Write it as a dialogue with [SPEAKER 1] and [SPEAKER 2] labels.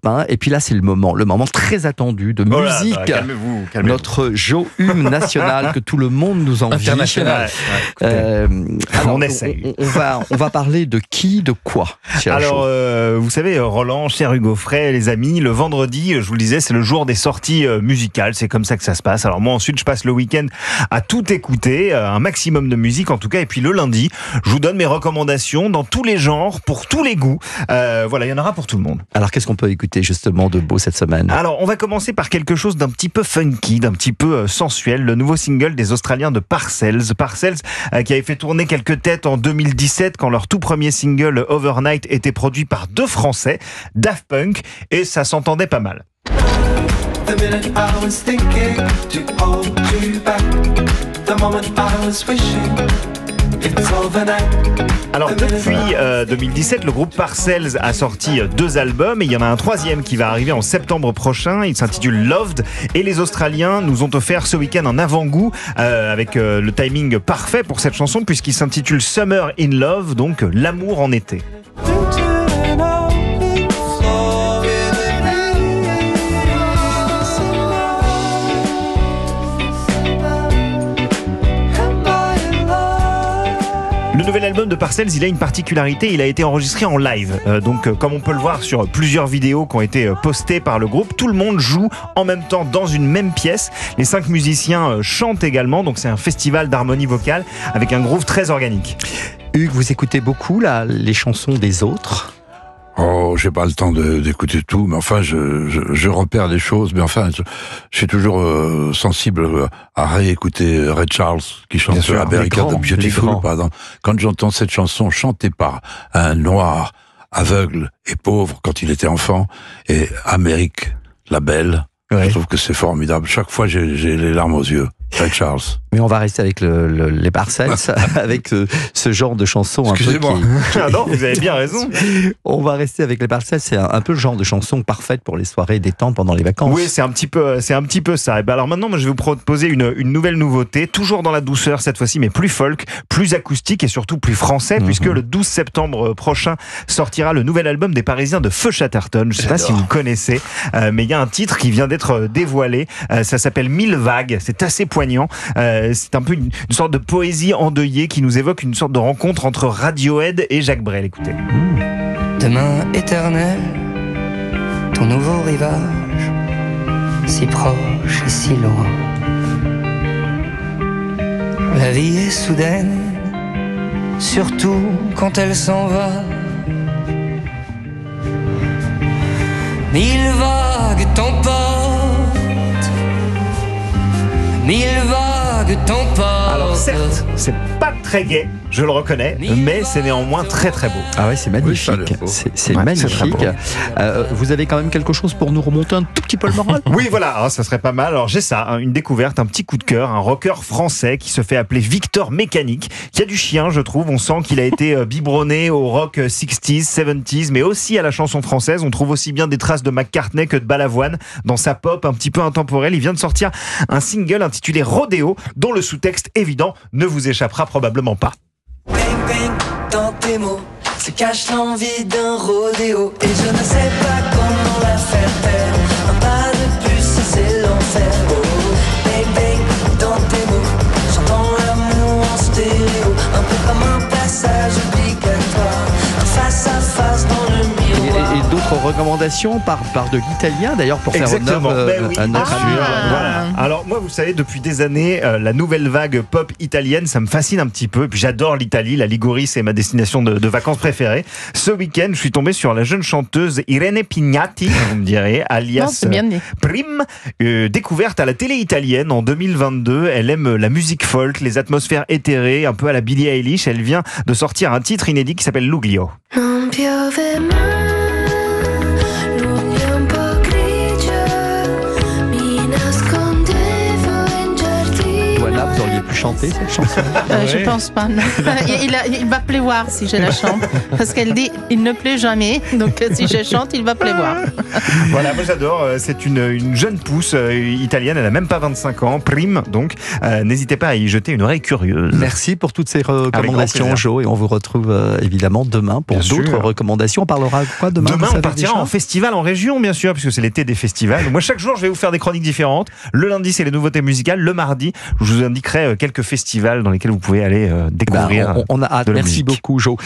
[SPEAKER 1] Europe 1. Et puis là, c'est le moment très attendu de musique.
[SPEAKER 2] Calmez-vous.
[SPEAKER 1] Notre Joe-Hume national que tout le monde nous envie.
[SPEAKER 3] International.
[SPEAKER 1] Alors,
[SPEAKER 2] on essaye.
[SPEAKER 1] On va parler de qui, de quoi, cher
[SPEAKER 2] Alors, vous savez, Roland, cher Hugo Frey, les amis, le vendredi, je vous le disais, c'est le jour des sorties musicales. C'est comme ça que ça se passe. Alors moi, ensuite, je passe le week-end à tout écouter, un maximum de musique en tout cas. Et puis le lundi, je vous donne mes recommandations dans tous les genres, pour tous les goûts. Voilà, il y en aura pour tout le monde.
[SPEAKER 1] Alors, qu'est-ce qu'on peut écouter justement de beau cette semaine?
[SPEAKER 2] Alors, on va commencer par quelque chose d'un petit peu funky, d'un petit peu sensuel. Le nouveau single des Australiens de Parcells. Parcells qui avait fait tourner quelques têtes en 2017 quand leur tout premier single Overnight était produit par deux Français, Daft Punk, et ça s'entendait pas mal.
[SPEAKER 4] The minute I was thinking to hold you back, the moment I was wishing it's overnight.
[SPEAKER 2] Alors depuis 2017, le groupe Parcells a sorti 2 albums et il y en a un 3e qui va arriver en septembre prochain. Il s'intitule Loved et les Australiens nous ont offert ce week-end un avant-goût avec le timing parfait pour cette chanson puisqu'il s'intitule Summer in Love, donc l'amour en été. Le nouvel album de Parcells, il a une particularité, il a été enregistré en live. Donc comme on peut le voir sur plusieurs vidéos qui ont été postées par le groupe, tout le monde joue en même temps dans une même pièce. Les 5 musiciens chantent également, donc c'est un festival d'harmonie vocale avec un groove très organique.
[SPEAKER 1] Hugues, vous écoutez beaucoup les chansons des autres?
[SPEAKER 3] Oh, j'ai pas le temps d'écouter tout, mais enfin, je repère des choses, mais enfin, je suis toujours sensible à réécouter Ray Charles, qui chante sur America the Beautiful, pardon. Quand j'entends cette chanson chantée par un noir aveugle et pauvre quand il était enfant, et Amérique, la belle, je trouve que c'est formidable. Chaque fois, j'ai les larmes aux yeux. Ray Charles.
[SPEAKER 1] Mais on va rester avec les Parcells, avec ce genre de chanson.
[SPEAKER 3] Excusez-moi.
[SPEAKER 2] Non, vous avez bien raison.
[SPEAKER 1] On va rester avec les Parcells. C'est un peu le genre de chanson parfaite pour les soirées détente pendant les vacances.
[SPEAKER 2] Oui, c'est un petit peu ça. Et ben alors maintenant, moi, je vais vous proposer une nouvelle nouveauté, toujours dans la douceur cette fois-ci, mais plus folk, plus acoustique et surtout plus français, puisque le 12 septembre prochain sortira le nouvel album des Parisiens de Feu Chatterton. Je ne sais pas si vous connaissez, mais il y a un titre qui vient d'être dévoilé. Ça s'appelle 1000 vagues. C'est assez poignant. C'est un peu une sorte de poésie endeuillée qui nous évoque une sorte de rencontre entre Radiohead et Jacques Brel. Écoutez.
[SPEAKER 5] Demain éternel, ton nouveau rivage, si proche et si loin. La vie est soudaine, surtout quand elle s'en va. 1000 vagues t'emportent, 1000 vagues t'emportent.
[SPEAKER 2] Alors certes, c'est pas très gai, je le reconnais, mais c'est néanmoins très très beau.
[SPEAKER 1] Ah ouais, c'est magnifique.
[SPEAKER 3] Oui,
[SPEAKER 1] c'est magnifique. Vous avez quand même quelque chose pour nous remonter un tout petit peu le moral?
[SPEAKER 2] Oui, voilà, ça serait pas mal. Alors j'ai ça, une découverte, un petit coup de cœur, un rocker français qui se fait appeler Victor Mécanique, qui a du chien, je trouve. On sent qu'il a été biberonné au rock 60s, 70s, mais aussi à la chanson française. On trouve aussi bien des traces de McCartney que de Balavoine dans sa pop un petit peu intemporelle. Il vient de sortir un single intitulé Rodéo, dont le sous-texte évident ne vous échappera probablement pas.
[SPEAKER 4] Bang bang dans tes mots se cache l'envie d'un rodéo. Et je ne sais pas comment la faire taire. Un pas de plus, c'est l'enfer. Oh, bang bang dans tes mots, j'entends l'amour en stéréo. Un peu comme un passage obligatoire, un face à face dans le miroir.
[SPEAKER 1] Et d'autres recommandations par de l'italien d'ailleurs pour faire honneur à notre ami.
[SPEAKER 2] Voilà. Alors moi, vous savez, depuis des années, la nouvelle vague pop italienne, ça me fascine un petit peu. Et puis j'adore l'Italie, la Ligurie, c'est ma destination de vacances préférée. Ce week-end, je suis tombé sur la jeune chanteuse Irene Pignati, vous me direz, alias Prim, découverte à la télé italienne en 2022. Elle aime la musique folk, les atmosphères éthérées, un peu à la Billie Eilish. Elle vient de sortir un titre inédit qui s'appelle Luglio.
[SPEAKER 6] Non piove mai.
[SPEAKER 1] Voilà, vous auriez pu chanter chanter cette chanson?
[SPEAKER 7] Je pense pas, non. Il va pleuvoir si je la chante. Parce qu'elle dit, il ne pleut jamais. Donc si je chante, il va pleuvoir.
[SPEAKER 2] Voilà, moi j'adore. C'est une jeune pousse italienne. Elle a même pas 25 ans. Prime, donc. N'hésitez pas à y jeter une oreille curieuse.
[SPEAKER 1] Merci pour toutes ces recommandations, Jo. Et on vous retrouve évidemment demain pour d'autres recommandations. On parlera quoi demain?
[SPEAKER 2] Demain, on partira en festival en région, bien sûr, puisque c'est l'été des festivals. Moi, chaque jour, je vais vous faire des chroniques différentes. Le lundi, c'est les nouveautés musicales. Le mardi, je vous indiquerai quelques festivals dans lesquels vous pouvez aller découvrir.
[SPEAKER 1] On a hâte. Merci beaucoup, Jo.